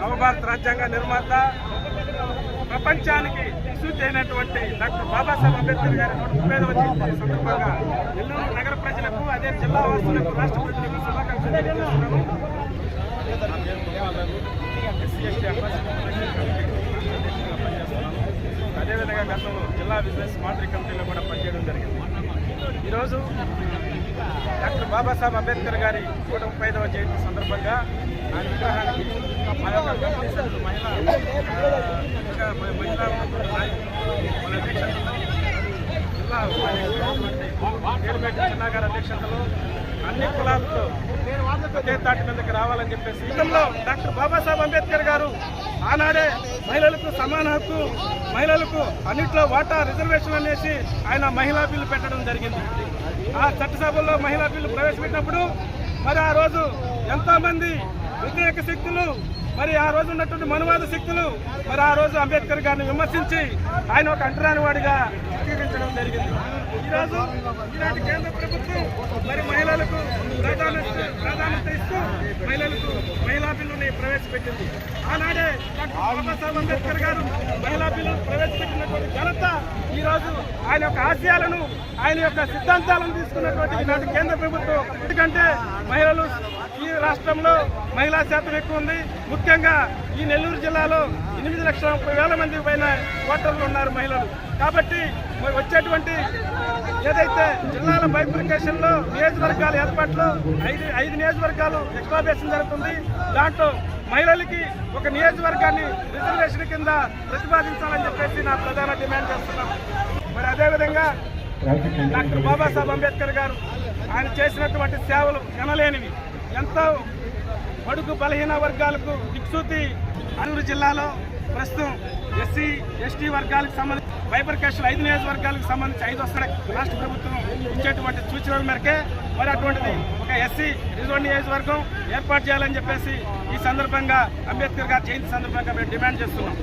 నవభారత రాజ్యాంగ నిర్మాత, ప్రపంచానికి సూచి అయినటువంటి డాక్టర్ బాబాసాహెబ్ అంబేద్కర్ గారి 135వ జయంతి సందర్భంగా నెల్లూరు నగర ప్రజలకు, అదే జిల్లా వాసులకు, రాష్ట్ర ప్రజలకు శుభాకాంక్షలు తెలియజేస్తున్నాను. అదేవిధంగా గతంలో జిల్లా బిజినెస్ మానిటరీ కమిటీలో కూడా పనిచేయడం జరిగింది. ఈరోజు డాక్టర్ బాబాసాహెబ్ అంబేద్కర్ గారి 135వ జయంతి సందర్భంగా ఆయన విగ్రహానికి మా యొక్క కమిటీ సభ్యులు మహిళా జిల్లా చిన్నగారి అధ్యక్షతలో అన్ని కులాలతో ఒకే తాటి మీదకి రావాలని చెప్పేసి గతంలో డాక్టర్ బాబాసాహెబ్ అంబేద్కర్ గారు ఆనాడే మహిళలకు సమాన హక్కు, మహిళలకు అన్నింటిలో వాటా, రిజర్వేషన్ అనేసి ఆయన మహిళా బిల్లు పెట్టడం జరిగింది. ఆ చట్టసభల్లో మహిళా బిల్లు ప్రవేశపెట్టినప్పుడు మరి ఆ రోజు ఎంతోమంది వ్యతిరేక శక్తులు, మరి ఆ రోజు ఉన్నటువంటి మనువాద శక్తులు మరి ఆ రోజు అంబేద్కర్ గారిని విమర్శించి ఆయన ఒక అంటరాని వాడిగా చిత్రీకరించడం జరిగింది. ఈరోజు ఈనాటి కేంద్ర ప్రభుత్వం మరి మహిళలకు ప్రాధాన్యత ఇస్తూ మహిళా బిల్లుని ప్రవేశపెట్టింది. ఆనాడే డాక్టర్ బాబాసాహెబ్ అంబేద్కర్ గారు మహిళా బిల్లు ప్రవేశపెట్టినటువంటి ఘనత ఈరోజు ఆయన యొక్క ఆశయాలను, ఆయన యొక్క సిద్ధాంతాలను తీసుకున్నటువంటి ఈనాటి కేంద్ర ప్రభుత్వం. ఎందుకంటే మహిళలు ఈ రాష్ట్రంలో మహిళా శాతం ఎక్కువ ఉంది. ముఖ్యంగా ఈ నెల్లూరు జిల్లాలో 8,30,000 మంది పైన ఓటర్లు ఉన్నారు మహిళలు. కాబట్టి వచ్చేటువంటి ఏదైతే జిల్లాల బైఫర్కేషన్ లో నియోజకవర్గాల ఏర్పాట్లో 5 నియోజకవర్గాలు ఎక్స్ప్లోరేషన్ జరుగుతుంది. దాంట్లో మహిళలకి ఒక నియోజకవర్గాన్ని రిజర్వేషన్ కింద ప్రతిపాదించాలని చెప్పేసి నా ప్రధాన డిమాండ్ చేస్తున్నాం. మరి అదేవిధంగా డాక్టర్ బాబాసాహెబ్ అంబేద్కర్ గారు ఆయన చేసినటువంటి సేవలు ఎనలేనివి. ఎంతో బడుగు బలహీన వర్గాలకు దిక్సూతి. అల్లూరు జిల్లాలో ప్రస్తుతం ఎస్సీ ఎస్టీ వర్గాలకు సంబంధించి బైఫర్కేషన్ 5 నియోజకవర్గాలకు సంబంధించి 5 వస్తాయి. రాష్ట్ర ప్రభుత్వం ఇచ్చేటువంటి సూచనల మేరకే మరి అటువంటిది ఒక ఎస్సీ రిజర్వ్ నియోజకవర్గం ఏర్పాటు చేయాలని చెప్పేసి ఈ సందర్భంగా అంబేద్కర్ గారి జయంతి సందర్భంగా మేము డిమాండ్ చేస్తున్నాం.